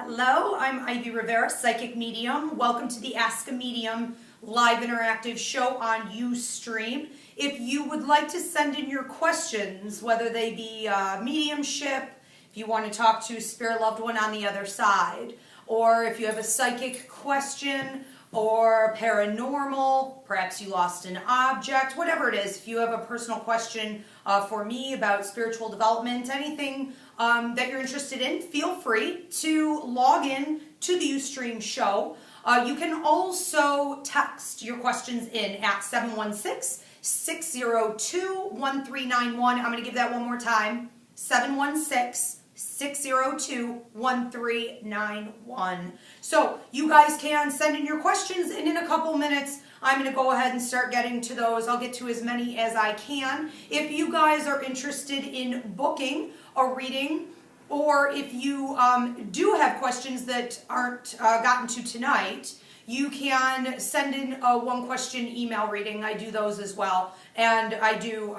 Hello, I'm Ivy Rivera, Psychic Medium. Welcome to the Ask a Medium live interactive show on Ustream. If you would like to send in your questions, whether they be mediumship, if you want to talk to a spirit loved one on the other side, or if you have a psychic question or paranormal, perhaps you lost an object, whatever it is, if you have a personal question for me about spiritual development, anything that you're interested in, feel free to log in to the Ustream show. You can also text your questions in at 716-602-1391. I'm going to give that one more time, 716-602-1391. So you guys can send in your questions, and in a couple minutes I'm going to go ahead and start getting to those. I'll get to as many as I can. If you guys are interested in booking a reading, or if you do have questions that aren't gotten to tonight, you can send in a one-question email reading. I do those as well. And I do,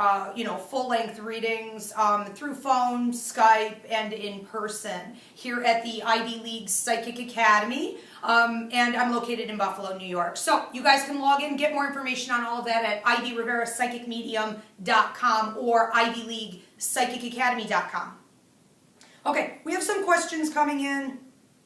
full-length readings through phone, Skype, and in person here at the Ivy League Psychic Academy. And I'm located in Buffalo, New York. So you guys can log in, get more information on all of that at ivyriverapsychicmedium.com or ivyleaguepsychicacademy.com. Okay, we have some questions coming in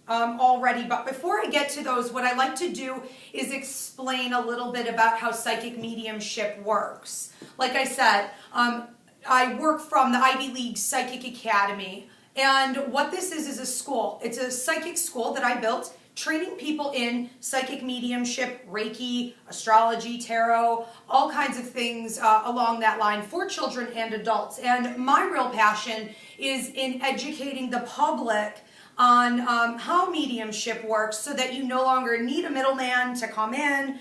already, but before I get to those, what I like to do is explain a little bit about how psychic mediumship works. Like I said, I work from the Ivy League Psychic Academy, and what this is a school. It's a psychic school that I built, training people in psychic mediumship, Reiki, astrology, tarot, all kinds of things along that line for children and adults. And my real passion is in educating the public on how mediumship works so that you no longer need a middleman to come in.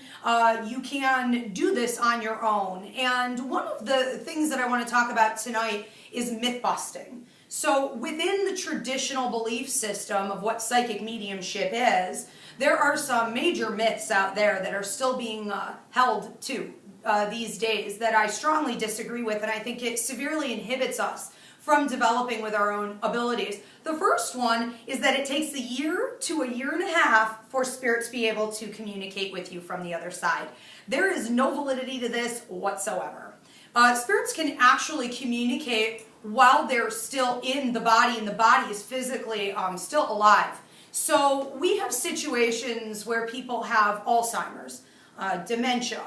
You can do this on your own. And one of the things that I want to talk about tonight is myth busting. So within the traditional belief system of what psychic mediumship is, there are some major myths out there that are still being held to these days that I strongly disagree with, and I think it severely inhibits us from developing with our own abilities. The first one is that it takes a year to a year and a half for spirit to be able to communicate with you from the other side. There is no validity to this whatsoever. Spirits can actually communicate while they're still in the body, and the body is physically still alive. So we have situations where people have Alzheimer's, dementia,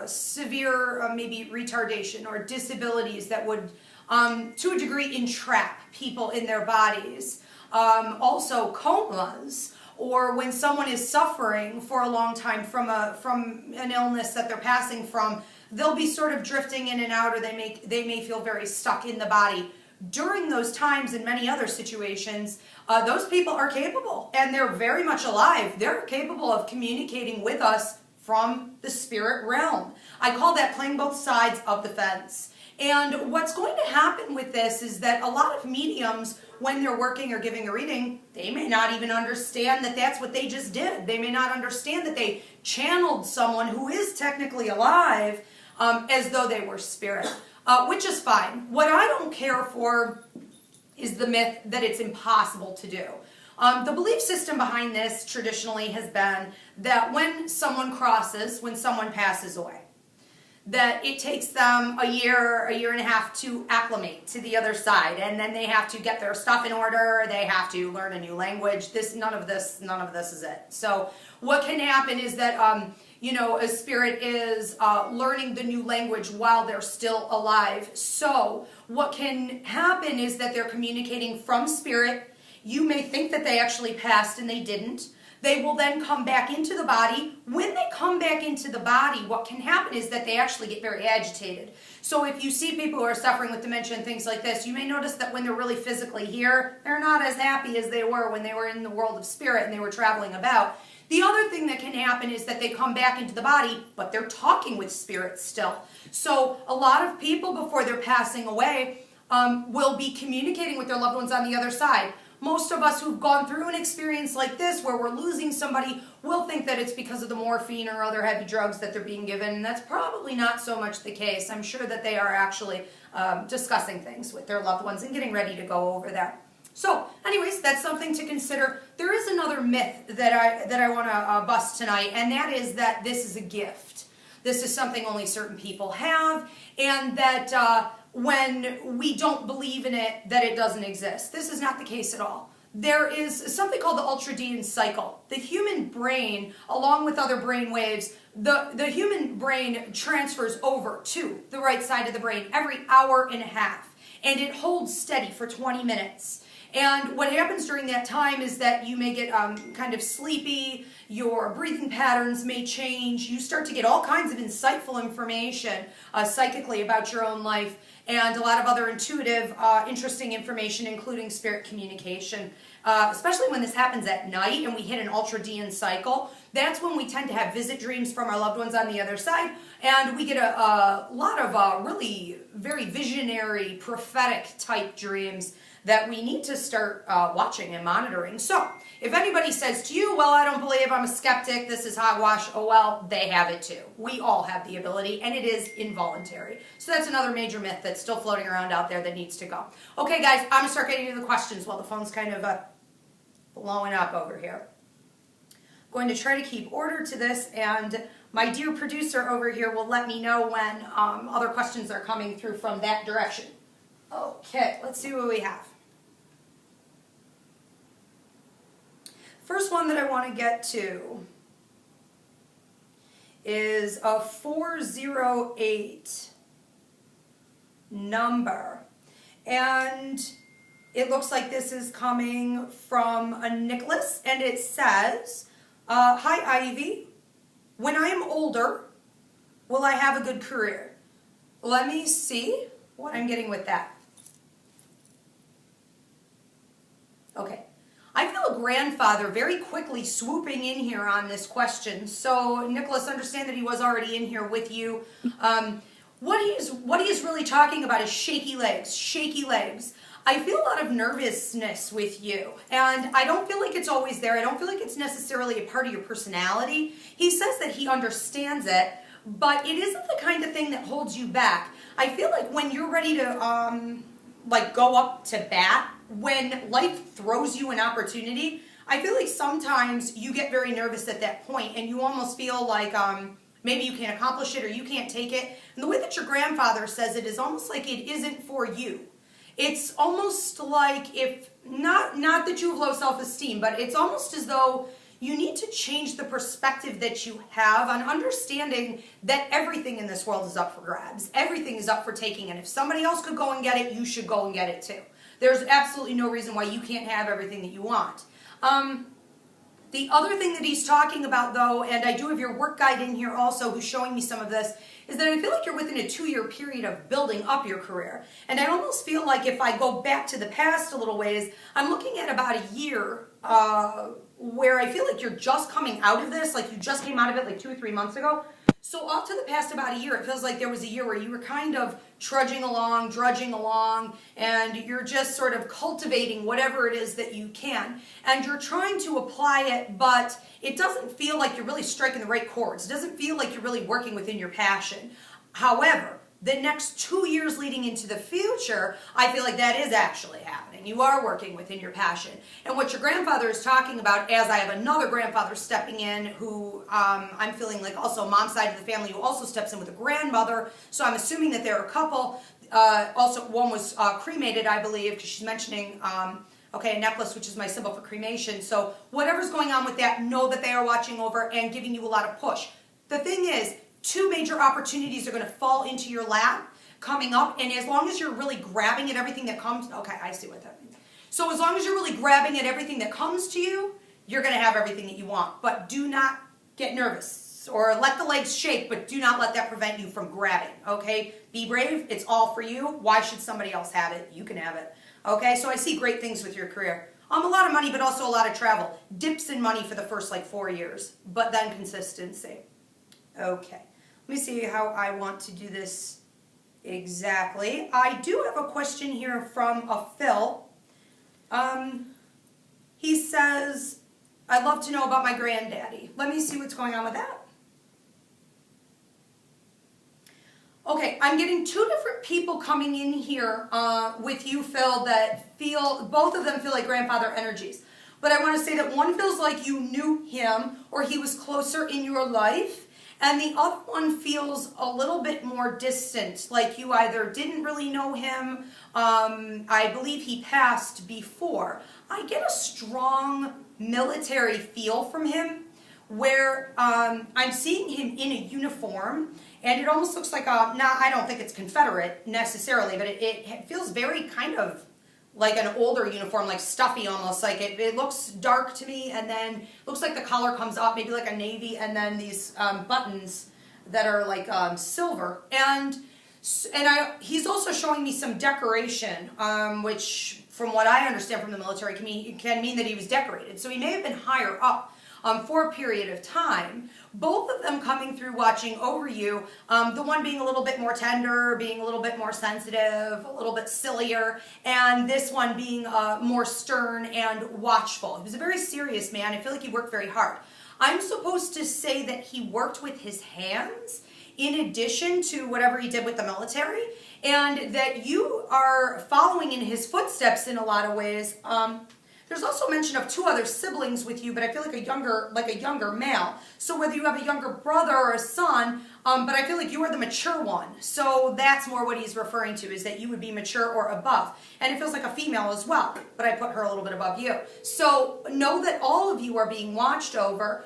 severe maybe retardation or disabilities that would to a degree entrap people in their bodies. Also comas, or when someone is suffering for a long time from an illness that they're passing from, they'll be sort of drifting in and out, or they may feel very stuck in the body. During those times and many other situations, those people are capable, and they're very much alive. They're capable of communicating with us from the spirit realm. I call that playing both sides of the fence. And what's going to happen with this is that a lot of mediums, when they're working or giving a reading, they may not even understand that that's what they just did. They may not understand that they channeled someone who is technically alive as though they were spirit, which is fine. What I don't care for is the myth that it's impossible to do. The belief system behind this traditionally has been that when someone passes away, that it takes them a year and a half to acclimate to the other side, and then they have to get their stuff in order, they have to learn a new language. None of this is it. So what can happen is that a spirit is learning the new language while they're still alive. So what can happen is that they're communicating from spirit. You may think that they actually passed and they didn't. They will then come back into the body. When they come back into the body, what can happen is that they actually get very agitated. So if you see people who are suffering with dementia and things like this, you may notice that when they're really physically here, they're not as happy as they were when they were in the world of spirit and they were traveling about. The other thing that can happen is that they come back into the body, but they're talking with spirits still. So a lot of people, before they're passing away, will be communicating with their loved ones on the other side. Most of us who've gone through an experience like this where we're losing somebody will think that it's because of the morphine or other heavy drugs that they're being given, and that's probably not so much the case. I'm sure that they are actually discussing things with their loved ones and getting ready to go over that. So anyways, that's something to consider. There is another myth that I want to bust tonight, and that is that this is a gift. This is something only certain people have, and that when we don't believe in it, that it doesn't exist. This is not the case at all. There is something called the ultradian cycle. The human brain, along with other brain waves, the human brain transfers over to the right side of the brain every hour and a half, and it holds steady for 20 minutes. And what happens during that time is that you may get kind of sleepy, your breathing patterns may change, you start to get all kinds of insightful information psychically about your own life, and a lot of other intuitive, interesting information, including spirit communication. Especially when this happens at night and we hit an ultradian cycle, that's when we tend to have visit dreams from our loved ones on the other side, and we get a lot of really very visionary, prophetic type dreams that we need to start watching and monitoring. So, if anybody says to you, well, I don't believe, I'm a skeptic, this is hogwash, oh well, they have it too. We all have the ability, and it is involuntary. So that's another major myth that's still floating around out there that needs to go. Okay, guys, I'm going to start getting into the questions while the phone's kind of blowing up over here. I'm going to try to keep order to this, and my dear producer over here will let me know when other questions are coming through from that direction. Okay, let's see what we have. First one that I want to get to is a 408 number. And it looks like this is coming from a Nicholas, and it says, hi Ivy, when I am older, will I have a good career? Let me see what I'm getting with that. Okay. I feel a grandfather very quickly swooping in here on this question. So, Nicholas, understand that he was already in here with you. What he is really talking about is shaky legs, shaky legs. I feel a lot of nervousness with you, and I don't feel like it's always there. I don't feel like it's necessarily a part of your personality. He says that he understands it, but it isn't the kind of thing that holds you back. I feel like when you're ready to like go up to bat, when life throws you an opportunity, I feel like sometimes you get very nervous at that point, and you almost feel like maybe you can't accomplish it or you can't take it. And the way that your grandfather says it is almost like it isn't for you. It's almost like if, not that you have low self-esteem, but it's almost as though you need to change the perspective that you have on understanding that everything in this world is up for grabs. Everything is up for taking, and if somebody else could go and get it, you should go and get it too. There's absolutely no reason why you can't have everything that you want. The other thing that he's talking about, though, and I do have your work guide in here also who's showing me some of this, is that I feel like you're within a 2-year period of building up your career. And I almost feel like if I go back to the past a little ways, I'm looking at about a year where I feel like you're just coming out of this, like you just came out of it like 2 or 3 months ago. So off to the past about a year, it feels like there was a year where you were kind of trudging along, drudging along, and you're just sort of cultivating whatever it is that you can. And you're trying to apply it, but it doesn't feel like you're really striking the right chords. It doesn't feel like you're really working within your passion. However, the next 2 years leading into the future, I feel like that is actually happening. You are working within your passion. And what your grandfather is talking about, as I have another grandfather stepping in who I'm feeling like also mom's side of the family who also steps in with a grandmother, so I'm assuming that they're a couple. Also, one was cremated, I believe, because she's mentioning okay, a necklace, which is my symbol for cremation. So whatever's going on with that, know that they are watching over and giving you a lot of push. The thing is, 2 major opportunities are going to fall into your lap coming up, and as long as you're really grabbing at everything that comes, okay, I see what that means. So as long as you're really grabbing at everything that comes to you, you're going to have everything that you want. But do not get nervous or let the legs shake, but do not let that prevent you from grabbing, okay? Be brave. It's all for you. Why should somebody else have it? You can have it, okay? So I see great things with your career. A lot of money, but also a lot of travel. Dips in money for the first like 4 years, but then consistency. Okay. Let me see how I want to do this exactly. I do have a question here from a Phil. He says, I'd love to know about my granddaddy. Let me see what's going on with that. Okay, I'm getting two different people coming in here with you, Phil, that feel, both of them feel like grandfather energies. But I want to say that one feels like you knew him or he was closer in your life, and the other one feels a little bit more distant, like you either didn't really know him, I believe he passed before. I get a strong military feel from him, where I'm seeing him in a uniform, and it almost looks like a, nah, I don't think it's Confederate necessarily, but it feels very kind of like an older uniform, like stuffy almost, like it looks dark to me, and then looks like the collar comes up, maybe like a navy, and then these buttons that are like silver, and he's also showing me some decoration, which from what I understand from the military can mean that he was decorated, so he may have been higher up for a period of time. Both of them coming through watching over you, the one being a little bit more tender, being a little bit more sensitive, a little bit sillier, and this one being more stern and watchful. He was a very serious man. I feel like he worked very hard. I'm supposed to say that he worked with his hands in addition to whatever he did with the military, and that you are following in his footsteps in a lot of ways. There's also mention of two other siblings with you, but I feel like a younger male. So whether you have a younger brother or a son, but I feel like you are the mature one. So that's more what he's referring to, is that you would be mature or above. And it feels like a female as well, but I put her a little bit above you. So know that all of you are being watched over.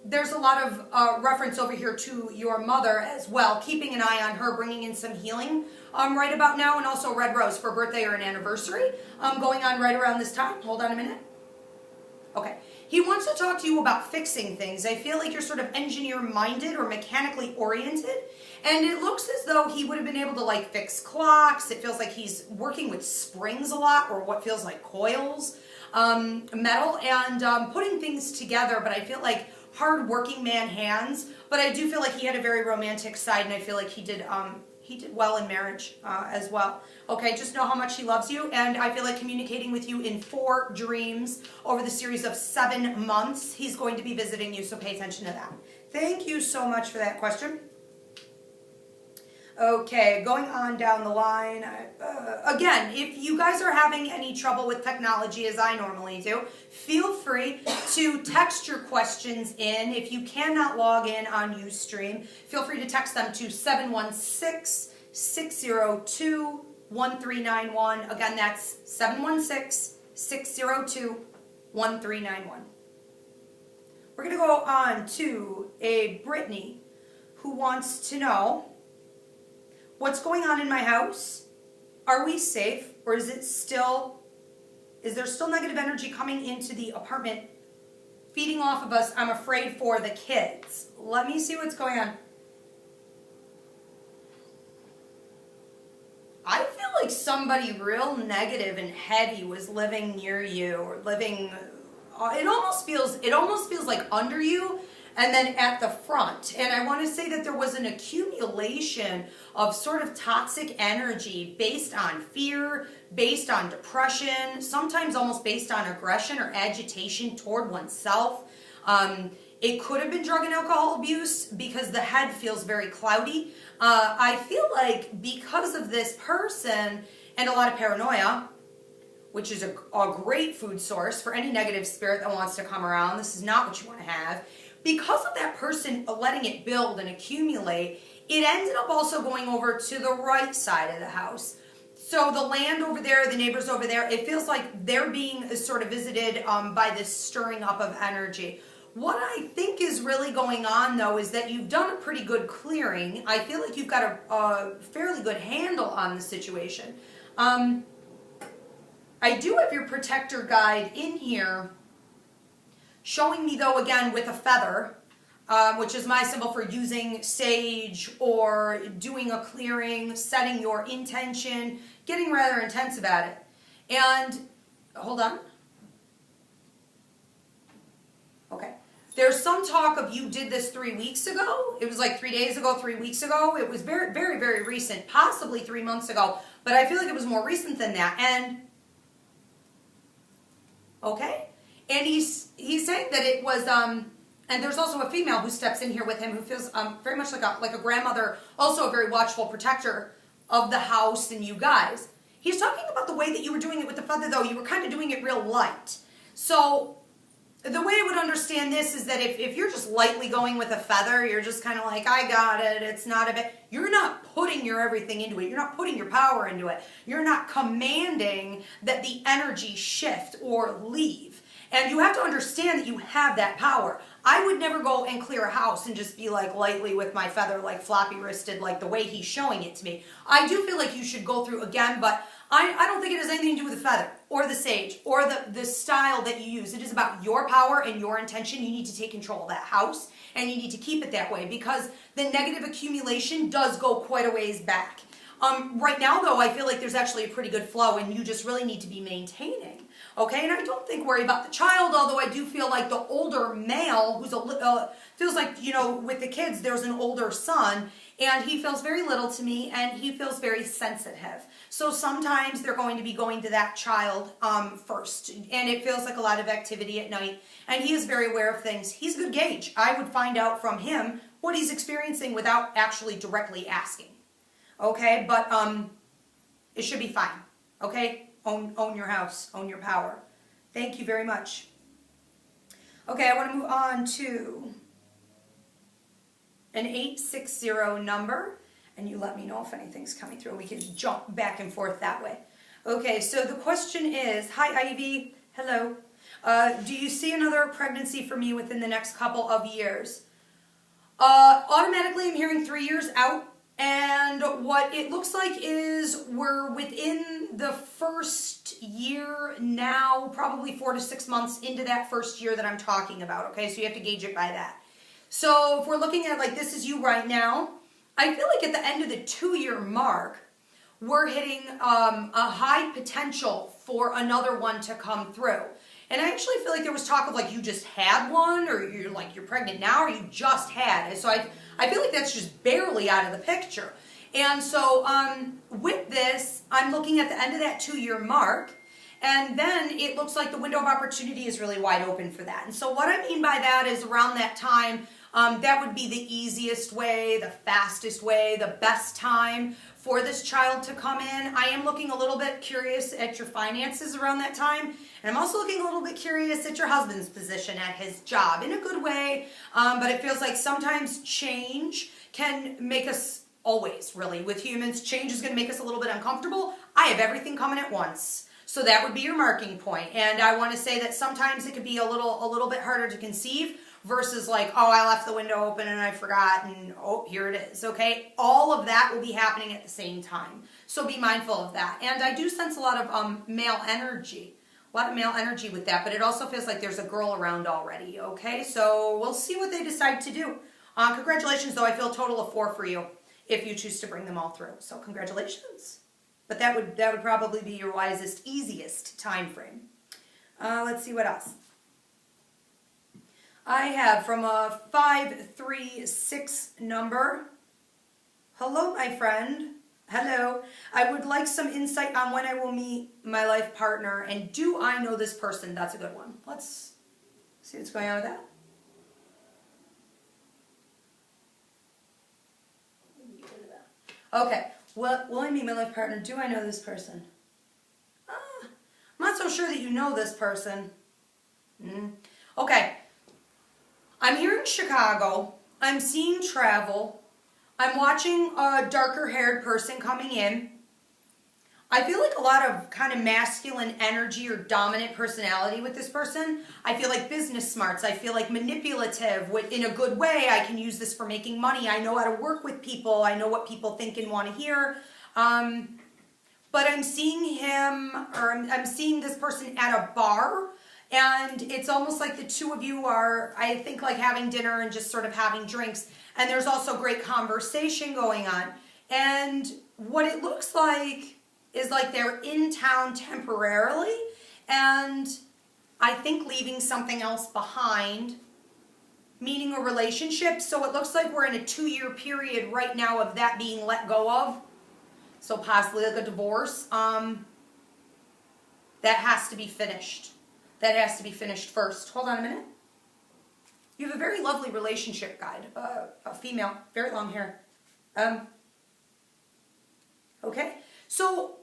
There's a lot of reference over here to your mother as well, keeping an eye on her, bringing in some healing right about now, and also red rose for a birthday or an anniversary going on right around this time. Hold on a minute. Okay. He wants to talk to you about fixing things. I feel like you're sort of engineer-minded or mechanically oriented, and it looks as though he would have been able to like fix clocks. It feels like he's working with springs a lot, or what feels like coils, metal, and putting things together, but I feel like hard working man hands, but I do feel like he had a very romantic side, and I feel like he did well in marriage as well. Okay, just know how much he loves you, and I feel like communicating with you in 4 dreams over the series of 7 months. He's going to be visiting you, so pay attention to that. Thank you so much for that question. Okay, going on down the line. Again, if you guys are having any trouble with technology, as I normally do, feel free to text your questions in. If you cannot log in on Ustream, feel free to text them to 716-602-1391. Again, that's 716-602-1391. We're going to go on to a Brittany who wants to know, what's going on in my house? Are we safe, or is there still negative energy coming into the apartment, feeding off of us? I'm afraid for the kids. Let me see what's going on. I feel like somebody real negative and heavy was living near you, or living, it almost feels like under you, and then at the front. And I want to say that there was an accumulation of sort of toxic energy based on fear, based on depression, sometimes almost based on aggression or agitation toward oneself. It could have been drug and alcohol abuse, because the head feels very cloudy. I feel like because of this person and a lot of paranoia, which is a great food source for any negative spirit that wants to come around. This is not what you want to have. Because of that person letting it build and accumulate, it ended up also going over to the right side of the house. So the land over there, the neighbors over there, it feels like they're being sort of visited by this stirring up of energy. What I think is really going on, though, is that you've done a pretty good clearing. I feel like you've got a fairly good handle on the situation. I do have your protector guide in here, showing me, though, again, with a feather, which is my symbol for using sage or doing a clearing, setting your intention, getting rather intense about it. And, hold on. Okay. There's some talk of you did this 3 weeks ago. It was like 3 days ago, 3 weeks ago. It was very, very, very recent, possibly 3 months ago. But I feel like it was more recent than that. And, okay. And he's saying that it was And there's also a female who steps in here with him who feels very much like a grandmother, also a very watchful protector of the house and you guys. He's talking about the way that you were doing it with the feather, though. You were kind of doing it real light. So the way I would understand this is that if you're just lightly going with a feather, you're just kind of like, I got it, it's not a bit, you're not putting your everything into it. You're not putting your power into it. You're not commanding that the energy shift or leave. And you have to understand that you have that power. I would never go and clear a house and just be like lightly with my feather, like floppy wristed, like the way he's showing it to me. I do feel like you should go through again, but I don't think it has anything to do with the feather or the sage or the style that you use. It is about your power and your intention. You need to take control of that house and you need to keep it that way because the negative accumulation does go quite a ways back. Right now, though, I feel like there's actually a pretty good flow and you just really need to be maintaining. Okay, and I don't think worry about the child, although I do feel like the older male who's feels like, you know, with the kids, there's an older son and he feels very little to me and he feels very sensitive. So sometimes they're going to be going to that child first and it feels like a lot of activity at night and he is very aware of things. He's a good gauge. I would find out from him what he's experiencing without actually directly asking. Okay, but it should be fine. Okay? Own your house. Own your power. Thank you very much. Okay, I want to move on to an 860 number. And you let me know if anything's coming through. We can jump back and forth that way. Okay, so the question is, hi Ivy. Hello. Do you see another pregnancy for me within the next couple of years? Automatically, I'm hearing 3 years out. And what it looks like is we're within the first year now, probably 4 to 6 months into that first year that I'm talking about, okay? So you have to gauge it by that. So if we're looking at like this is you right now, I feel like at the end of the 2-year mark, we're hitting a high potential for another one to come through. And I actually feel like there was talk of like you just had one or you're pregnant now or you just had it. So I feel like that's just barely out of the picture. And so with this, I'm looking at the end of that 2-year mark. And then it looks like the window of opportunity is really wide open for that. And so what I mean by that is around that time, that would be the easiest way, the fastest way, the best time for this child to come in. I am looking a little bit curious at your finances around that time. And I'm also looking a little bit curious at your husband's position at his job in a good way. But it feels like sometimes change can make us, always really, with humans, change is going to make us a little bit uncomfortable. I have everything coming at once. So that would be your marking point. And I want to say that sometimes it could be a little bit harder to conceive versus like, oh, I left the window open and I forgot and oh, here it is, okay? All of that will be happening at the same time. So be mindful of that. And I do sense a lot of male energy. A lot of male energy with that, but it also feels like there's a girl around already, okay? So we'll see what they decide to do. Congratulations, though. I feel a total of 4 for you if you choose to bring them all through. So congratulations. But that would probably be your wisest, easiest time frame. Let's see what else. I have from a 536 number. Hello, my friend. Hello. I would like some insight on when I will meet my life partner, and do I know this person? That's a good one. Let's see what's going on with that. Okay. Will I meet my life partner? Do I know this person? I'm not so sure that you know this person. Okay. I'm here in Chicago. I'm seeing travel. I'm watching a darker haired person coming in. I feel like a lot of kind of masculine energy or dominant personality with this person. I feel like business smarts. I feel like manipulative in a good way. I can use this for making money. I know how to work with people. I know what people think and want to hear. But I'm seeing him, or I'm seeing this person at a bar. And it's almost like the two of you are, I think, like having dinner and just sort of having drinks. And there's also great conversation going on. And what it looks like is like they're in town temporarily. And I think leaving something else behind, meaning a relationship. So it looks like we're in a 2-year period right now of that being let go of. So possibly like a divorce. That has to be finished. That has to be finished first. Hold on a minute. You have a very lovely relationship guide, a female, very long hair. Okay, so,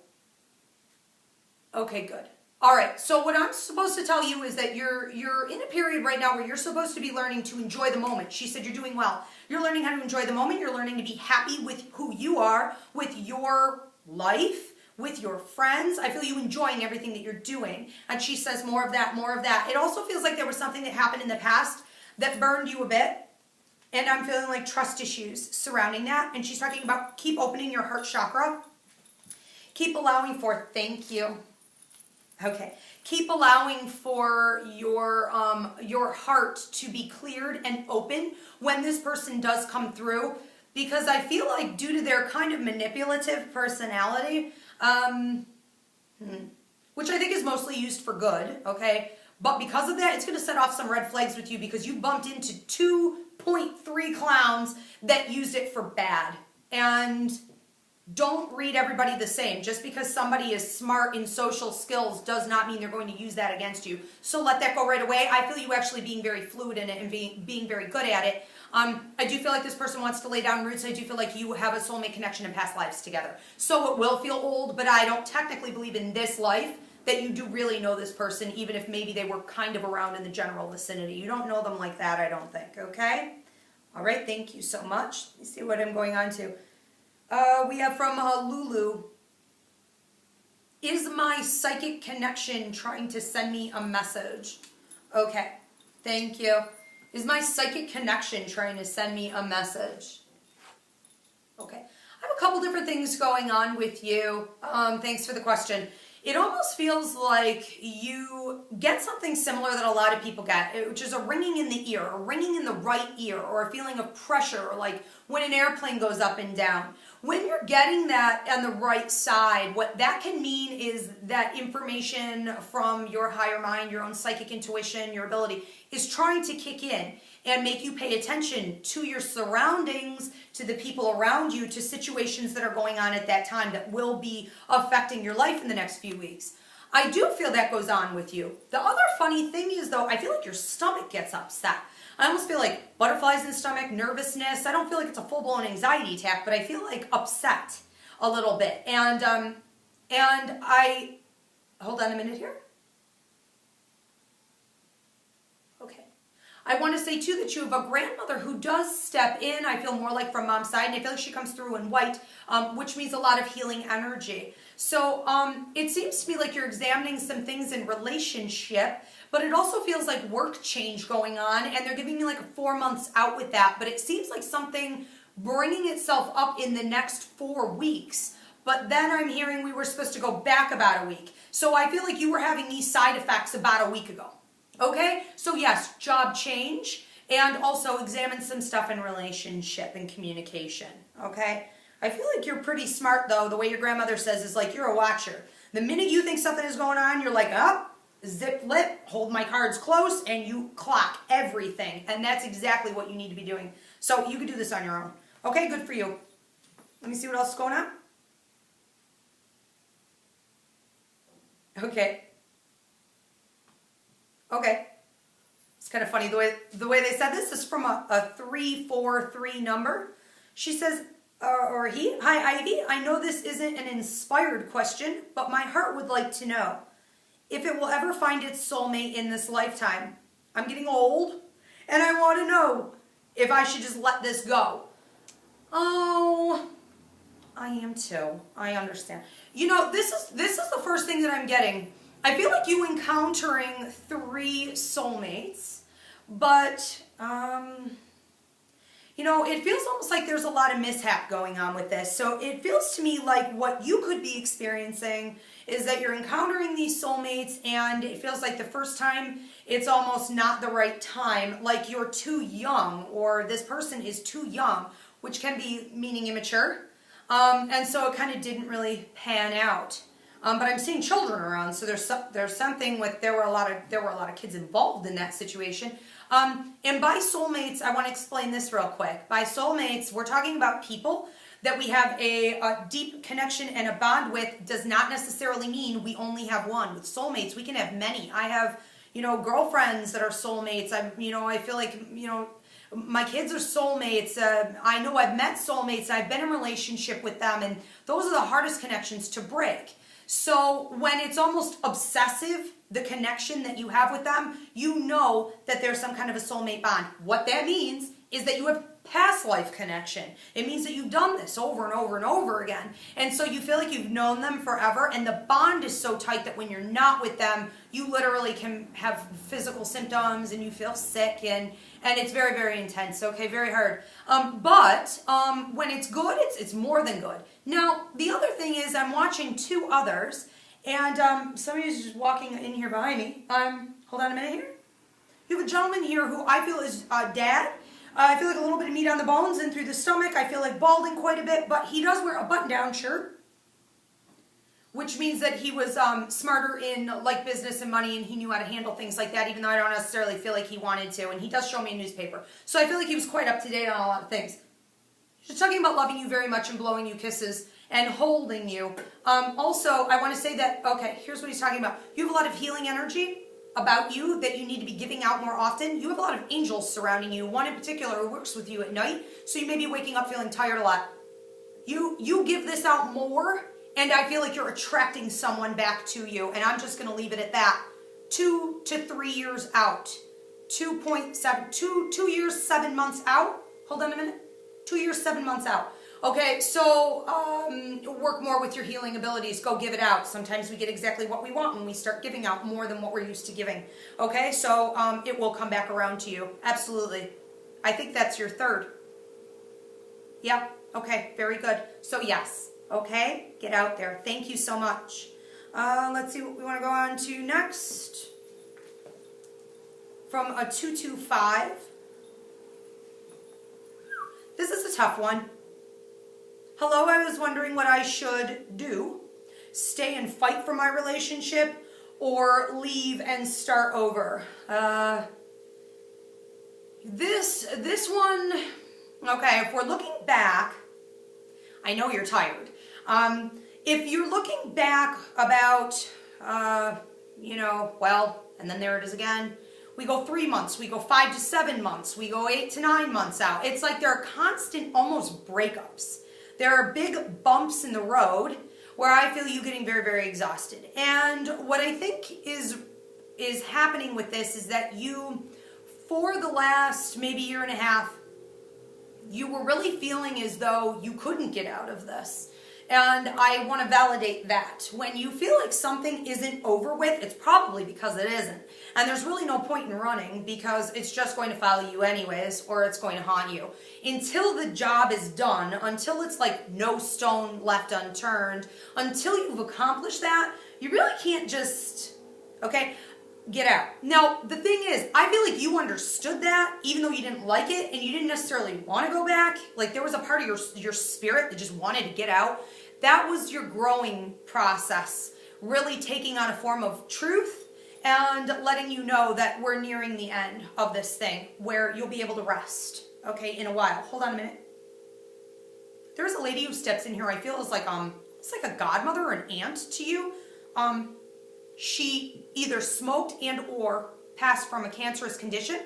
okay, good. All right, so what I'm supposed to tell you is that you're in a period right now where you're supposed to be learning to enjoy the moment. She said you're doing well. You're learning how to enjoy the moment. You're learning to be happy with who you are, with your life, with your friends. I feel you enjoying everything that you're doing. And she says more of that, more of that. It also feels like there was something that happened in the past that burned you a bit. And I'm feeling like trust issues surrounding that. And she's talking about keep opening your heart chakra. Keep allowing for, thank you. Okay, keep allowing for your heart to be cleared and open when this person does come through, because I feel like due to their kind of manipulative personality, which I think is mostly used for good, okay, but because of that, it's going to set off some red flags with you because you bumped into 2.3 clowns that used it for bad. And don't read everybody the same. Just because somebody is smart in social skills does not mean they're going to use that against you. So let that go right away. I feel you actually being very fluid in it and being very good at it. I do feel like this person wants to lay down roots. I do feel like you have a soulmate connection in past lives together. So it will feel old, but I don't technically believe in this life that you do really know this person, even if maybe they were kind of around in the general vicinity. You don't know them like that, I don't think, okay? All right, thank you so much. Let me see what I'm going on to. We have from Lulu. Is my psychic connection trying to send me a message? Okay, thank you. Is my psychic connection trying to send me a message? Okay, I have a couple different things going on with you. Thanks for the question. It almost feels like you get something similar that a lot of people get, which is a ringing in the ear, a ringing in the right ear, or a feeling of pressure, like when an airplane goes up and down. When you're getting that on the right side, what that can mean is that information from your higher mind, your own psychic intuition, your ability, is trying to kick in and make you pay attention to your surroundings, to the people around you, to situations that are going on at that time that will be affecting your life in the next few weeks. I do feel that goes on with you. The other funny thing is, though, I feel like your stomach gets upset. I almost feel like butterflies in the stomach, nervousness. I don't feel like it's a full-blown anxiety attack, but I feel like upset a little bit. And I, hold on a minute here. Okay. I want to say, too, that you have a grandmother who does step in. I feel more like from mom's side, and I feel like she comes through in white, which means a lot of healing energy. So it seems to me like you're examining some things in relationship, but it also feels like work change going on, and they're giving me like 4 months out with that, but it seems like something bringing itself up in the next 4 weeks. But then I'm hearing we were supposed to go back about a week. So I feel like you were having these side effects about a week ago. Okay? So yes, job change, and also examine some stuff in relationship and communication. Okay? I feel like you're pretty smart, though. The way your grandmother says is like you're a watcher. The minute you think something is going on, you're like, up. Zip lip, hold my cards close, and you clock everything. And that's exactly what you need to be doing. So you can do this on your own. Okay, good for you. Let me see what else is going on. Okay. Okay. It's kind of funny the way they said this. This is from a 343 number. She says, or he, hi Ivy, I know this isn't an inspired question, but my heart would like to know if it will ever find its soulmate in this lifetime. I'm getting old, and I want to know if I should just let this go. Oh, I am too. I understand. You know, this is the first thing that I'm getting. I feel like you encountering 3 soulmates, but you know, it feels almost like there's a lot of mishap going on with this. So it feels to me like what you could be experiencing is that you're encountering these soulmates, and it feels like the first time it's almost not the right time, like you're too young, or this person is too young, which can be meaning immature. And so it kind of didn't really pan out. But I'm seeing children around, so there's something with there were a lot of kids involved in that situation. And by soulmates, I want to explain this real quick. By soulmates, we're talking about people that we have a deep connection and a bond with. Does not necessarily mean we only have one. With soulmates, we can have many. I have, girlfriends that are soulmates. I feel like, my kids are soulmates. I know I've met soulmates. I've been in a relationship with them, and those are the hardest connections to break. So when it's almost obsessive, the connection that you have with them, you know that there's some kind of a soulmate bond. What that means is that you have past life connection. It means that you've done this over and over and over again. And so you feel like you've known them forever, and the bond is so tight that when you're not with them, you literally can have physical symptoms and you feel sick, and it's very, very intense, okay, very hard. But when it's good, it's more than good. Now, the other thing is I'm watching two others, and somebody is just walking in here behind me. Hold on a minute here. You have a gentleman here who I feel is dad. I feel like a little bit of meat on the bones and through the stomach. I feel like balding quite a bit, but he does wear a button-down shirt, which means that he was smarter in like business and money, and he knew how to handle things like that, even though I don't necessarily feel like he wanted to. And he does show me a newspaper. So I feel like he was quite up to date on a lot of things. He's talking about loving you very much and blowing you kisses and holding you. Also, I want to say that, okay, here's what he's talking about. You have a lot of healing energy about you that you need to be giving out more often. You have a lot of angels surrounding you, one in particular who works with you at night, so you may be waking up feeling tired a lot. You give this out more, and I feel like you're attracting someone back to you, and I'm just going to leave it at that. 2 to 3 years out. 2 years, 7 months out. Hold on a minute. 2 years, 7 months out. Okay, so work more with your healing abilities. Go give it out. Sometimes we get exactly what we want when we start giving out more than what we're used to giving. Okay, so it will come back around to you. Absolutely. I think that's your third. Yeah, okay, very good. So yes, okay, get out there. Thank you so much. Let's see what we want to go on to next. From a 225. This is a tough one. Hello, I was wondering what I should do. Stay and fight for my relationship or leave and start over. This one, okay, if we're looking back, I know you're tired. If you're looking back about, well, and then there it is again. We go 3 months, we go 5 to 7 months, we go 8 to 9 months out. It's like there are constant, almost breakups. There are big bumps in the road where I feel you getting very, very exhausted. And what I think is happening with this is that you, for the last maybe year and a half, you were really feeling as though you couldn't get out of this. And I want to validate that. When you feel like something isn't over with, it's probably because it isn't. And there's really no point in running because it's just going to follow you anyways, or it's going to haunt you. Until the job is done, until it's like no stone left unturned, until you've accomplished that, you really can't just, okay, get out. Now, the thing is, I feel like you understood that, even though you didn't like it, and you didn't necessarily want to go back. Like, there was a part of your spirit that just wanted to get out. That was your growing process, really taking on a form of truth and letting you know that we're nearing the end of this thing, where you'll be able to rest, okay, in a while. Hold on a minute. There's a lady who steps in here, I feel is like, it's like a godmother or an aunt to you. She either smoked and or passed from a cancerous condition.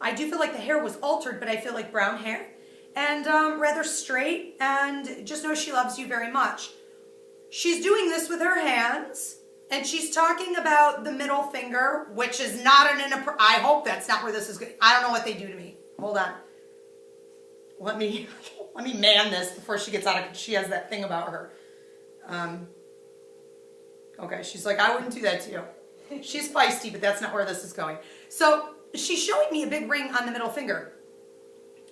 I do feel like the hair was altered, but I feel like brown hair. And rather straight, and just know she loves you very much. She's doing this with her hands, and she's talking about the middle finger, which is not I hope that's not where this is going. I don't know what they do to me. Hold on. Let me man this before she gets out of, she has that thing about her. Okay, she's like, I wouldn't do that to you. She's feisty, but that's not where this is going. So she's showing me a big ring on the middle finger.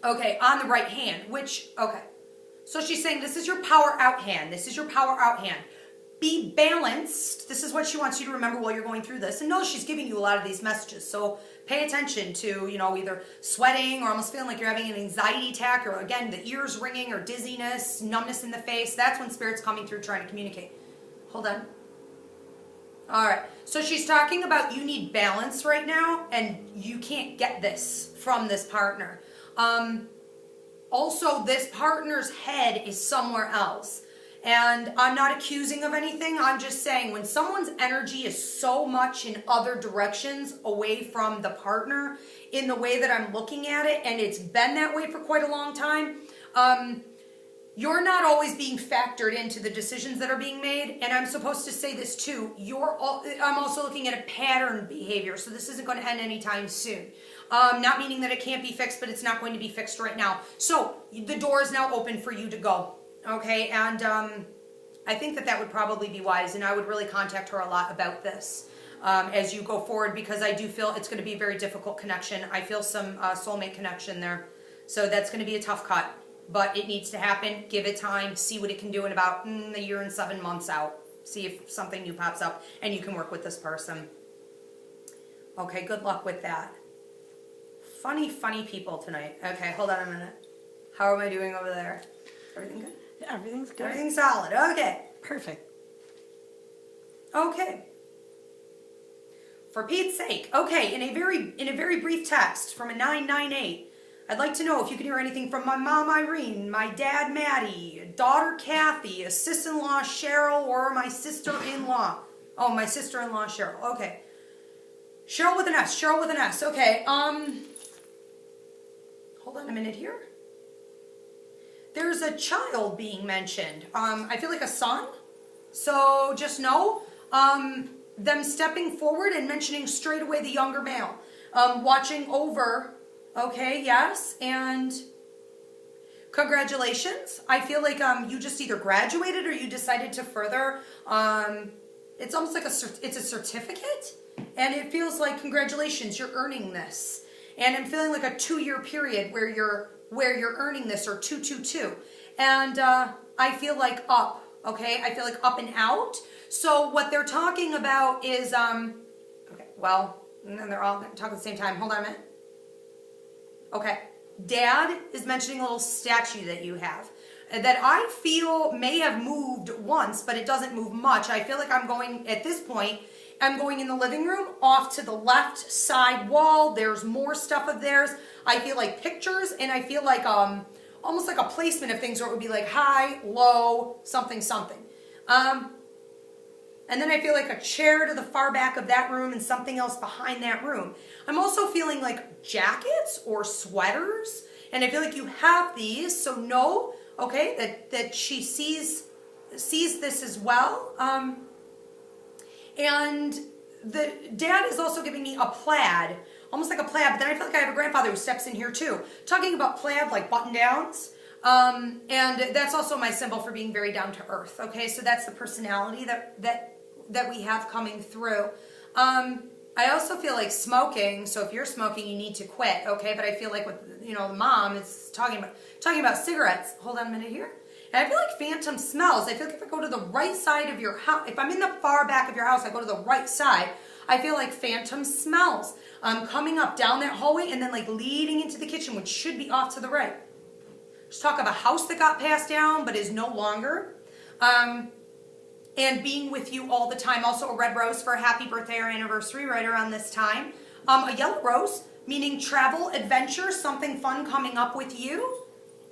Okay, on the right hand, which, okay. So she's saying, this is your power out hand. This is your power out hand. Be balanced. This is what she wants you to remember while you're going through this. And know she's giving you a lot of these messages. So pay attention to, either sweating or almost feeling like you're having an anxiety attack, or again, the ears ringing or dizziness, numbness in the face. That's when Spirit's coming through trying to communicate. Hold on. All right. So she's talking about you need balance right now, and you can't get this from this partner. Also, this partner's head is somewhere else. And I'm not accusing of anything. I'm just saying when someone's energy is so much in other directions away from the partner in the way that I'm looking at it, and it's been that way for quite a long time, you're not always being factored into the decisions that are being made. And I'm supposed to say this too. I'm also looking at a pattern behavior. So this isn't going to end anytime soon. Not meaning that it can't be fixed, but it's not going to be fixed right now. So the door is now open for you to go. Okay. And I think that would probably be wise. And I would really contact her a lot about this as you go forward, because I do feel it's going to be a very difficult connection. I feel some soulmate connection there. So that's going to be a tough cut. But it needs to happen. Give it time. See what it can do in about a year and 7 months out. See if something new pops up and you can work with this person. Okay, good luck with that. Funny, funny people tonight. Okay, hold on a minute. How am I doing over there? Everything good? Everything's good. Everything's solid. Okay. Perfect. Okay. For Pete's sake. Okay, in a very brief text from a 998. I'd like to know if you can hear anything from my mom, Irene, my dad, Maddie, daughter, Kathy, a sister-in-law, Cheryl, or my sister-in-law. Oh, my sister-in-law, Cheryl. Okay. Cheryl with an S. Cheryl with an S. Okay. Hold on a minute here. There's a child being mentioned. I feel like a son. So just know them stepping forward and mentioning straight away the younger male. Watching over... Okay, yes, and congratulations. I feel like you just either graduated or you decided to further. It's almost like it's a certificate, and it feels like congratulations, you're earning this. And I'm feeling like a 2-year period where you're earning this, or 222. And I feel like up. Okay, I feel like up and out. So what they're talking about is okay. Well, and then they're all talking at the same time. Hold on a minute. Okay, Dad is mentioning a little statue that you have that I feel may have moved once, but it doesn't move much. I feel like I'm going, at this point, I'm going in the living room off to the left side wall. There's more stuff of theirs. I feel like pictures, and I feel like almost like a placement of things where it would be like high, low, something, something. And then I feel like a chair to the far back of that room and something else behind that room. I'm also feeling like jackets or sweaters. And I feel like you have these. So know, okay, that she sees this as well. And the dad is also giving me a plaid. Almost like a plaid. But then I feel like I have a grandfather who steps in here too. Talking about plaid like button downs. And that's also my symbol for being very down to earth. Okay, so that's the personality that we have coming through. I also feel like smoking. So if you're smoking, you need to quit. Okay, but I feel like with the mom is talking about cigarettes. Hold on a minute here. And I feel like phantom smells. I feel like if I go to the right side of your house, if I'm in the far back of your house, I go to the right side. I feel like phantom smells coming up down that hallway and then like leading into the kitchen, which should be off to the right. Just talk of a house that got passed down but is no longer. And being with you all the time. Also a red rose for a happy birthday or anniversary right around this time. A yellow rose, meaning travel, adventure, something fun coming up with you.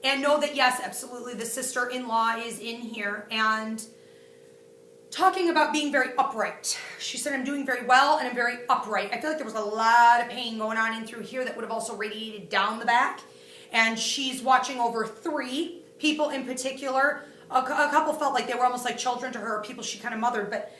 And know that, yes, absolutely, the sister-in-law is in here. And talking about being very upright. She said, I'm doing very well and I'm very upright. I feel like there was a lot of pain going on in through here that would have also radiated down the back. And she's watching over 3 people in particular. A couple felt like they were almost like children to her, people she kind of mothered, but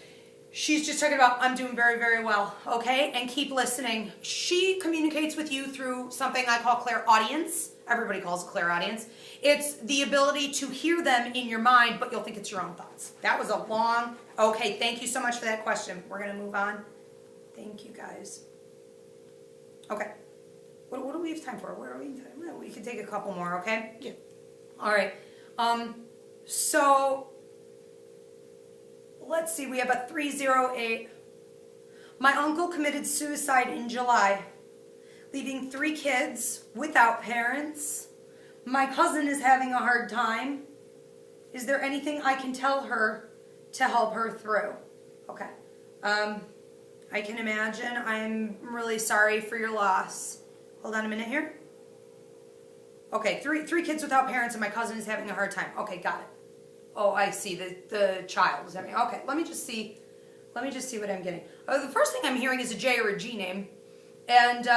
she's just talking about, I'm doing very, very well, okay? And keep listening. She communicates with you through something I call clairaudience. Everybody calls it clairaudience. It's the ability to hear them in your mind, but you'll think it's your own thoughts. That was a long, okay, thank you so much for that question. We're going to move on. Thank you, guys. Okay. What do we have time for? Where are we? We can take a couple more, okay? Yeah. All right. So, let's see, we have a 308. My uncle committed suicide in July, leaving 3 kids without parents. My cousin is having a hard time. Is there anything I can tell her to help her through? Okay. I can imagine. I'm really sorry for your loss. Hold on a minute here. Okay, three kids without parents and my cousin is having a hard time. Okay, got it. Oh, I see. The child is having. Okay, let me just see what I'm getting. The first thing I'm hearing is a J or a G name, and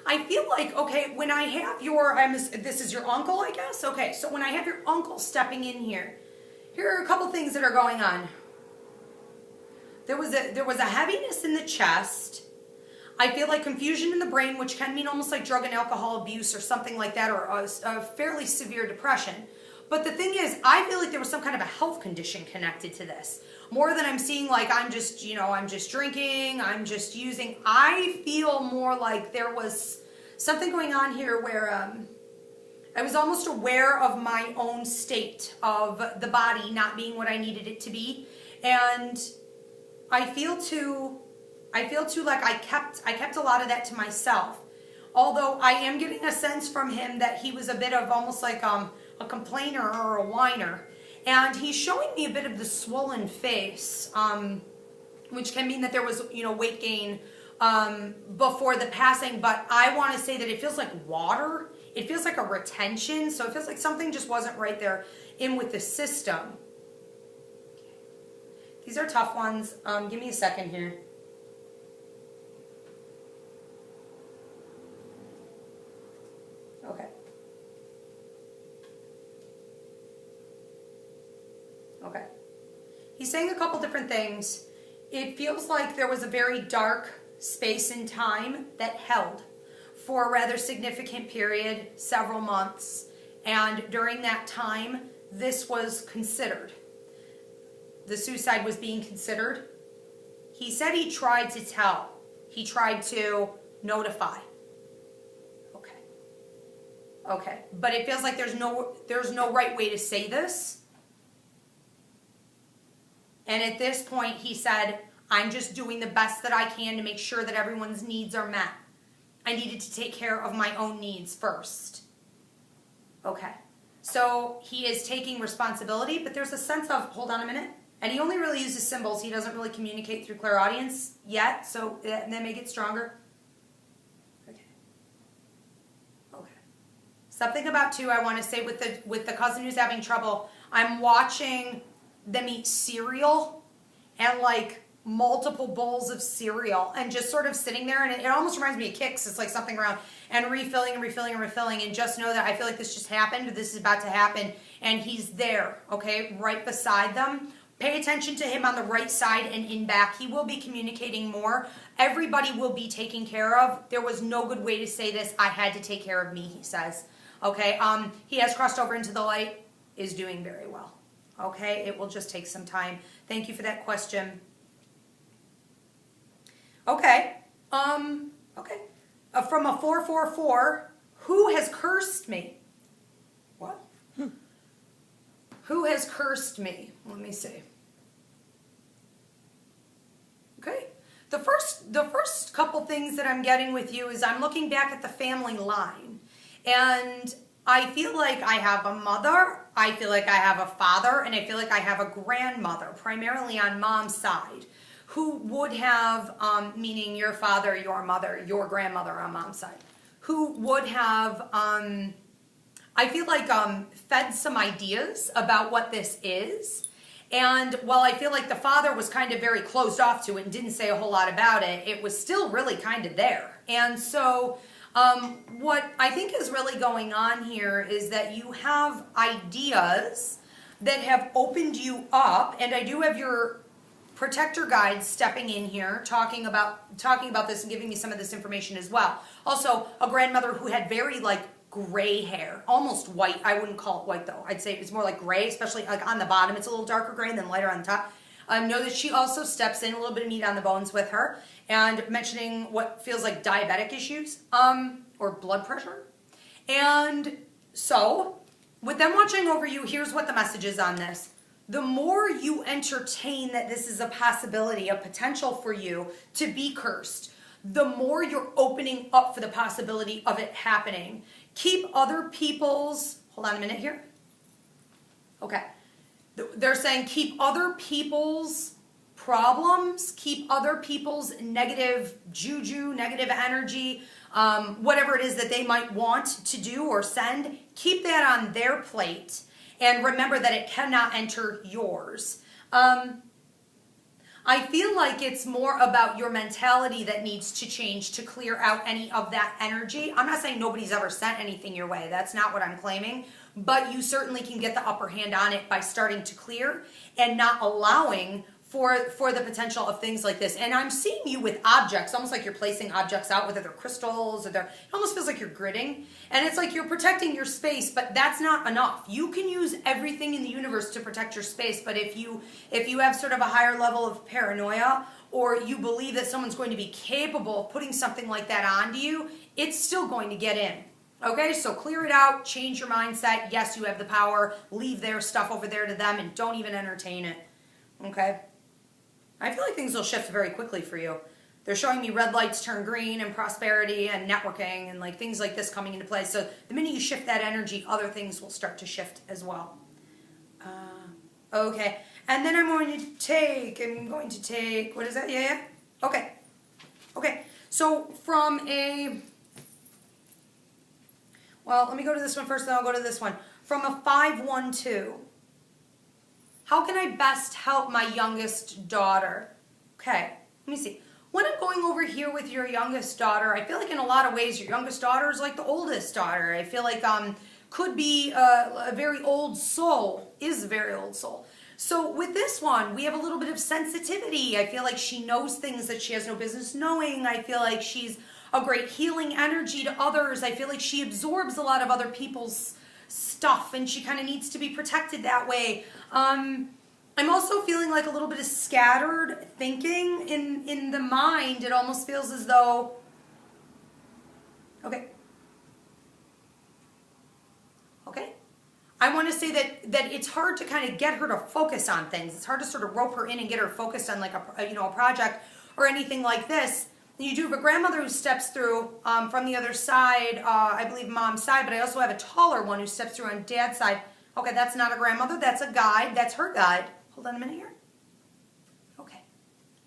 I feel like, okay, when I have this is your uncle, I guess. Okay, so when I have your uncle stepping in here are a couple things that are going on. There was a heaviness in the chest. I feel like confusion in the brain, which can mean almost like drug and alcohol abuse or something like that, or a fairly severe depression. But the thing is, I feel like there was some kind of a health condition connected to this. More than I'm seeing like I'm just drinking, I'm just using. I feel more like there was something going on here where I was almost aware of my own state of the body not being what I needed it to be. And I feel too like I kept a lot of that to myself. Although I am getting a sense from him that he was a bit of almost like a complainer or a whiner. And he's showing me a bit of the swollen face, which can mean that there was, weight gain before the passing. But I want to say that it feels like water. It feels like a retention. So it feels like something just wasn't right there in with the system. These are tough ones. Give me a second here. Okay. Okay. He's saying a couple different things. It feels like there was a very dark space in time that held for a rather significant period, several months. And during that time, this was considered. The suicide was being considered. He said he tried to tell. He tried to notify. Okay, but it feels like there's no right way to say this. And at this point, he said, I'm just doing the best that I can to make sure that everyone's needs are met. I needed to take care of my own needs first. Okay, so he is taking responsibility, but there's a sense of, hold on a minute, and he only really uses symbols. He doesn't really communicate through clairaudience yet, so that may get stronger. Something about too, I want to say with the cousin who's having trouble, I'm watching them eat cereal and like multiple bowls of cereal and just sort of sitting there, and it almost reminds me of Kix. It's like something around and refilling and refilling and refilling, and just know that I feel like this just happened, this is about to happen, and he's there, okay, right beside them. Pay attention to him on the right side and in back. He will be communicating more. Everybody will be taken care of. There was no good way to say this. I had to take care of me, he says. Okay, he has crossed over into the light, is doing very well. Okay, it will just take some time. Thank you for that question. Okay, okay. From a 444, who has cursed me? What? Who has cursed me? Let me see. Okay, the first couple things that I'm getting with you is I'm looking back at the family line. And I feel like I have a mother, I feel like I have a father, and I feel like I have a grandmother, primarily on mom's side, who would have, meaning your father, your mother, your grandmother on mom's side, who would have, I feel like, fed some ideas about what this is. And while I feel like the father was kind of very closed off to it and didn't say a whole lot about it, it was still really kind of there. And so what I think is really going on here is that you have ideas that have opened you up, and I do have your protector guides stepping in here, talking about this and giving me some of this information as well. Also, a grandmother who had very like gray hair, almost white. I wouldn't call it white though. I'd say it's more like gray, especially like on the bottom. It's a little darker gray and then lighter on the top. Know that she also steps in, a little bit of meat on the bones with her, and mentioning what feels like diabetic issues, or blood pressure. And so, with them watching over you, here's what the message is on this. The more you entertain that this is a possibility, a potential for you to be cursed, the more you're opening up for the possibility of it happening. Keep other people's, hold on a minute here. Okay. They're saying keep other people's problems, keep other people's negative juju, negative energy, whatever it is that they might want to do or send, keep that on their plate. And remember that it cannot enter yours. I feel like it's more about your mentality that needs to change to clear out any of that energy. I'm not saying nobody's ever sent anything your way. That's not what I'm claiming. But you certainly can get the upper hand on it by starting to clear and not allowing for the potential of things like this. And I'm seeing you with objects, almost like you're placing objects out, whether they're crystals or it almost feels like you're gridding. And it's like you're protecting your space, but that's not enough. You can use everything in the universe to protect your space, but if you have sort of a higher level of paranoia, or you believe that someone's going to be capable of putting something like that onto you, it's still going to get in. Okay, so clear it out, change your mindset. Yes, you have the power. Leave their stuff over there to them and don't even entertain it. Okay? I feel like things will shift very quickly for you. They're showing me red lights turn green and prosperity and networking and like things like this coming into play. So the minute you shift that energy, other things will start to shift as well. Okay, and then I'm going to take, what is that? Yeah. Okay, so from a, well, let me go to this one first, then I'll go to this one. From a 512. How can I best help my youngest daughter? Okay, let me see. When I'm going over here with your youngest daughter, I feel like in a lot of ways your youngest daughter is like the oldest daughter. I feel like could be a very old soul, is a very old soul. So with this one, we have a little bit of sensitivity. I feel like she knows things that she has no business knowing. I feel like she's a great healing energy to others. I feel like she absorbs a lot of other people's stuff and she kind of needs to be protected that way. I'm also feeling like a little bit of scattered thinking in the mind. It almost feels as though, okay. I want to say that it's hard to kind of get her to focus on things. It's hard to sort of rope her in and get her focused on like a project or anything like this. You do have a grandmother who steps through from the other side, I believe mom's side, but I also have a taller one who steps through on dad's side. Okay, that's not a grandmother, that's a guide, that's her guide. Hold on a minute here. Okay.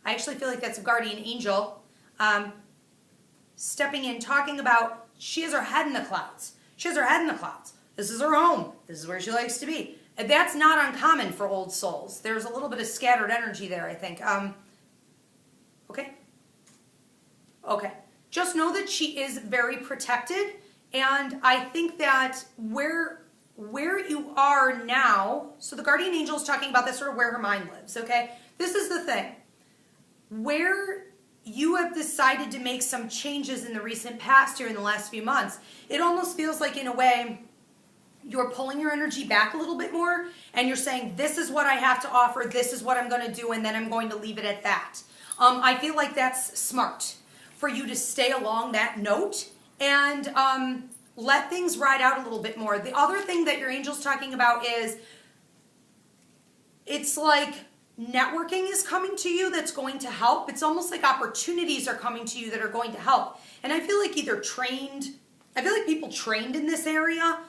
I actually feel like that's a guardian angel stepping in, talking about she has her head in the clouds. She has her head in the clouds. This is her home. This is where she likes to be. And that's not uncommon for old souls. There's a little bit of scattered energy there, I think. Okay. Just know that she is very protected, and I think that where you are now, so the guardian angel is talking about this sort of where her mind lives, okay? This is the thing. Where you have decided to make some changes in the recent past here in the last few months, it almost feels like in a way you're pulling your energy back a little bit more and you're saying, this is what I have to offer, this is what I'm going to do, and then I'm going to leave it at that. I feel like that's smart for you to stay along that note and let things ride out a little bit more. The other thing that your angel's talking about is it's like networking is coming to you that's going to help. It's almost like opportunities are coming to you that are going to help. And I feel like I feel like people trained in this area,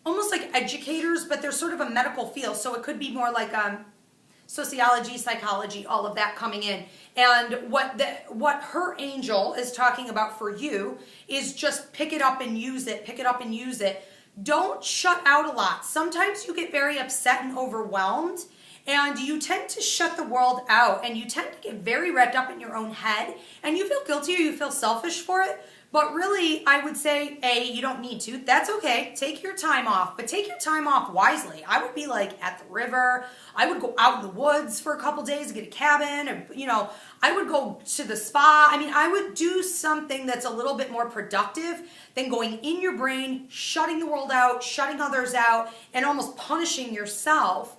almost like educators, but they're sort of a medical field. So it could be more like sociology, psychology, all of that coming in. And what her angel is talking about for you is just pick it up and use it, pick it up and use it. Don't shut out a lot. Sometimes you get very upset and overwhelmed, and you tend to shut the world out, and you tend to get very wrapped up in your own head, and you feel guilty or you feel selfish for it. But really, I would say, A, you don't need to. That's okay. Take your time off, but take your time off wisely. I would be like at the river. I would go out in the woods for a couple days, get a cabin, or, I would go to the spa. I mean, I would do something that's a little bit more productive than going in your brain, shutting the world out, shutting others out, and almost punishing yourself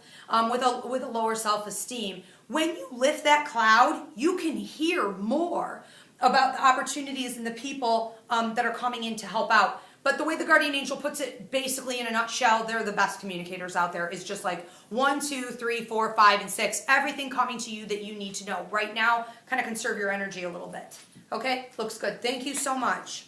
with a lower self-esteem. When you lift that cloud, you can hear more about the opportunities and the people that are coming in to help out. But the way the guardian angel puts it, basically in a nutshell, they're the best communicators out there. It's just like 1, 2, 3, 4, 5, and 6. Everything coming to you that you need to know right now. Kind of conserve your energy a little bit. Okay? Looks good. Thank you so much.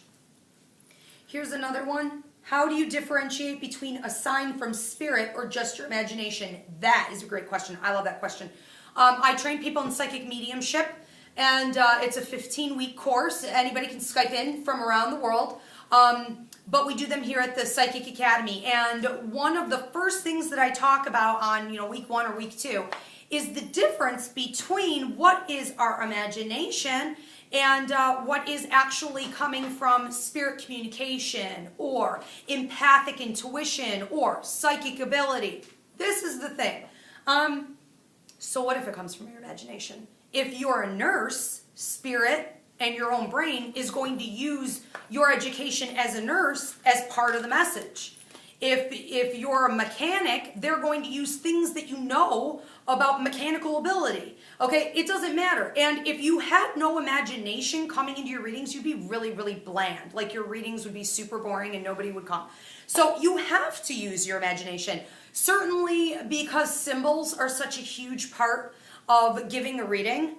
Here's another one. How do you differentiate between a sign from spirit or just your imagination? That is a great question. I love that question. I train people in psychic mediumship, and it's a 15-week course. Anybody can Skype in from around the world. But we do them here at the Psychic Academy. And one of the first things that I talk about on, week 1 or week 2 is the difference between what is our imagination and what is actually coming from spirit communication or empathic intuition or psychic ability. This is the thing. So what if it comes from your imagination? If you're a nurse, spirit and your own brain is going to use your education as a nurse as part of the message. If you're a mechanic, they're going to use things that you know about mechanical ability. Okay, it doesn't matter. And if you had no imagination coming into your readings, you'd be really, really bland. Like your readings would be super boring and nobody would come. So you have to use your imagination. Certainly because symbols are such a huge part of giving a reading,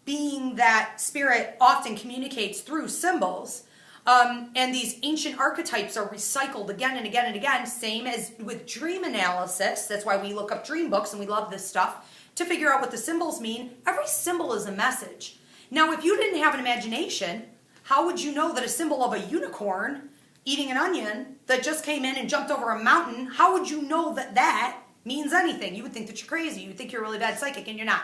being that spirit often communicates through symbols. And these ancient archetypes are recycled again and again and again, same as with dream analysis. That's why we look up dream books and we love this stuff to figure out what the symbols mean. Every symbol is a message. Now, if you didn't have an imagination, how would you know that a symbol of a unicorn eating an onion that just came in and jumped over a mountain, how would you know that that means anything? You would think that you're crazy. You would think you're a really bad psychic, and you're not.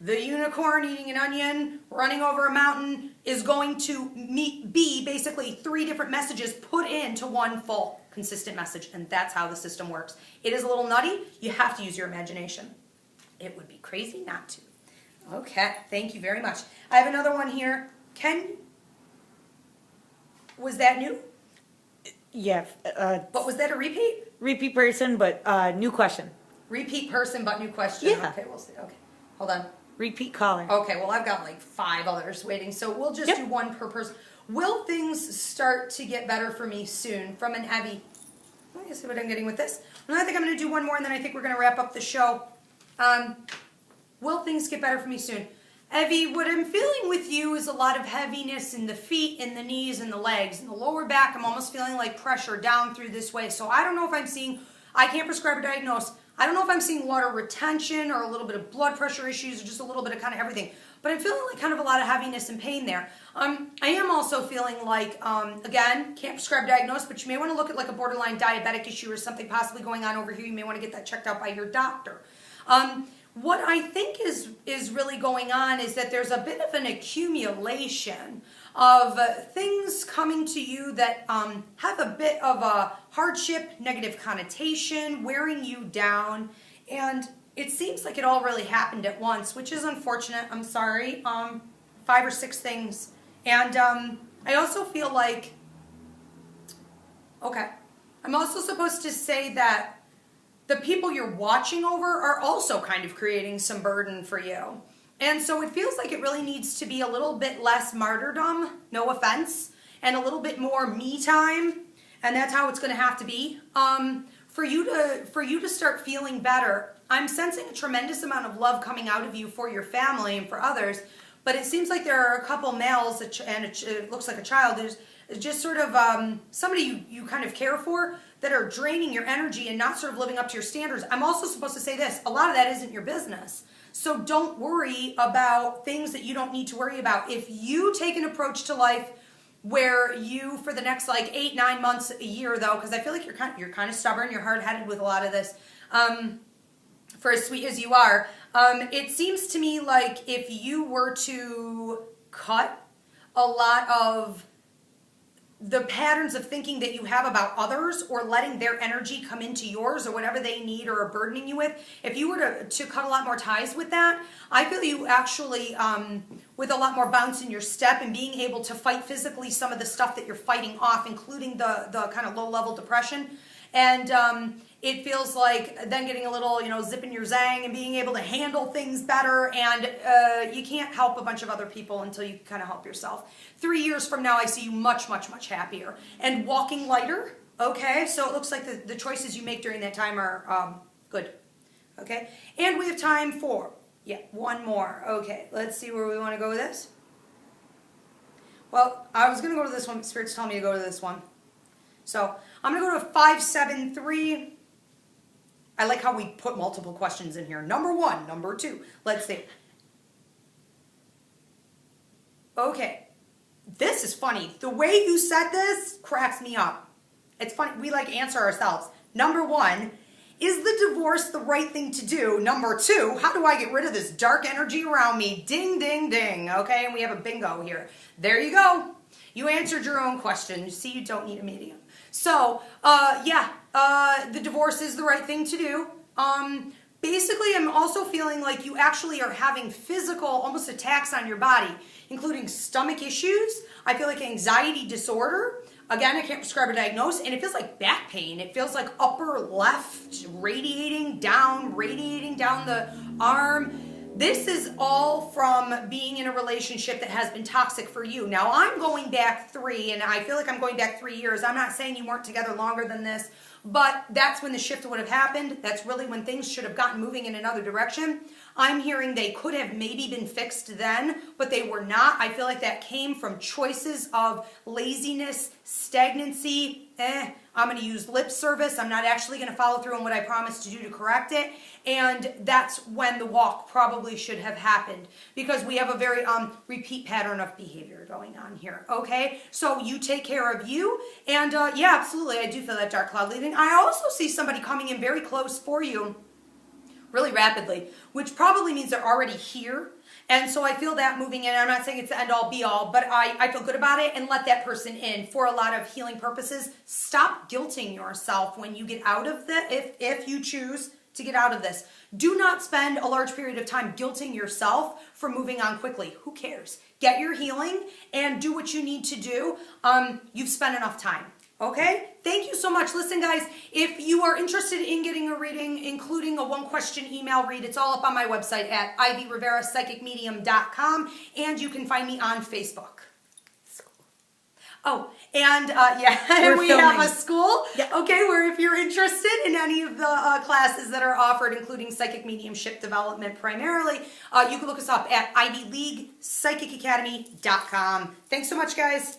The unicorn eating an onion, running over a mountain, is going to be basically 3 different messages put into one full, consistent message. And that's how the system works. It is a little nutty. You have to use your imagination. It would be crazy not to. Okay, thank you very much. I have another one here. Was that new? Yeah. But was that a repeat? Repeat person, but new question. Repeat person, but new question. Yeah. Okay, we'll see. Okay, hold on. Repeat caller. Okay, well, I've got like 5 others waiting, so we'll just do one per person. Will things start to get better for me soon? From an Evie. Let me see what I'm getting with this. And I think I'm going to do one more, and then I think we're going to wrap up the show. Will things get better for me soon? Evie, what I'm feeling with you is a lot of heaviness in the feet, in the knees, and the legs. In the lower back, I'm almost feeling like pressure down through this way. So I don't know if I'm seeing, I can't prescribe or diagnose. I don't know if I'm seeing water retention or a little bit of blood pressure issues or just a little bit of kind of everything. But I'm feeling like kind of a lot of heaviness and pain there. I am also feeling like, again, can't prescribe diagnose, but you may want to look at like a borderline diabetic issue or something possibly going on over here. You may want to get that checked out by your doctor. What I think is really going on is that there's a bit of an accumulation of things coming to you that have a bit of a hardship, negative connotation, wearing you down, and it seems like it all really happened at once, which is unfortunate. I'm sorry. 5 or 6 things. And I also feel like, okay, I'm also supposed to say that the people you're watching over are also kind of creating some burden for you. And so it feels like it really needs to be a little bit less martyrdom, no offense, and a little bit more me time. And that's how it's going to have to be. For you to start feeling better, I'm sensing a tremendous amount of love coming out of you for your family and for others. But it seems like there are a couple males, and it looks like a child. There's just sort of somebody you kind of care for that are draining your energy and not sort of living up to your standards. I'm also supposed to say this. A lot of that isn't your business. So don't worry about things that you don't need to worry about. If you take an approach to life where you, for the next like 8, 9 months, a year though, because I feel like you're kind of stubborn, you're hard-headed with a lot of this, for as sweet as you are, it seems to me like if you were to cut a lot of the patterns of thinking that you have about others or letting their energy come into yours or whatever they need or are burdening you with, if you were to cut a lot more ties with that, I feel you actually, with a lot more bounce in your step and being able to fight physically some of the stuff that you're fighting off, including the kind of low-level depression. And it feels like then getting a little, zip in your zang and being able to handle things better. And you can't help a bunch of other people until you kind of help yourself. 3 years from now, I see you much, much, much happier and walking lighter. Okay, so it looks like the choices you make during that time are good. Okay, and we have time for, one more. Okay, let's see where we want to go with this. Well, I was going to go to this one. Spirit's telling me to go to this one. So I'm going to go to 573. I like how we put multiple questions in here. Number 1, number 2. Let's see. Okay. This is funny. The way you said this cracks me up. It's funny. We like answer ourselves. Number 1, is the divorce the right thing to do? Number 2, how do I get rid of this dark energy around me? Ding, ding, ding. Okay, and we have a bingo here. There you go. You answered your own question. You see, you don't need a medium. So, the divorce is the right thing to do. Basically, I'm also feeling like you actually are having physical, almost attacks on your body, including stomach issues. I feel like anxiety disorder. Again, I can't prescribe a diagnosis, and it feels like back pain. It feels like upper left radiating down the arm. This is all from being in a relationship that has been toxic for you. Now, I'm going back 3, and I feel like I'm going back 3 years. I'm not saying you weren't together longer than this, but that's when the shift would have happened. That's really when things should have gotten moving in another direction. I'm hearing they could have maybe been fixed then, but they were not. I feel like that came from choices of laziness, stagnancy. I'm going to use lip service. I'm not actually going to follow through on what I promised to do to correct it. And that's when the walk probably should have happened, because we have a very repeat pattern of behavior going on here. Okay, so you take care of you. And yeah, absolutely, I do feel that dark cloud leaving. I also see somebody coming in very close for you really rapidly, which probably means they're already here. And so I feel that moving in. I'm not saying it's the end all be all, but I feel good about it, and let that person in for a lot of healing purposes. Stop guilting yourself when you get out of if you choose to get out of this. Do not spend a large period of time guilting yourself for moving on quickly. Who cares? Get your healing and do what you need to do. You've spent enough time. Okay? Thank you so much. Listen, guys, if you are interested in getting a reading, including a 1-question email read, it's all up on my website at ivyriverapsychicmedium.com, and you can find me on Facebook. Oh, and we have a school, okay, where if you're interested in any of the classes that are offered, including psychic mediumship development primarily, you can look us up at ivyleaguepsychicacademy.com. Thanks so much, guys.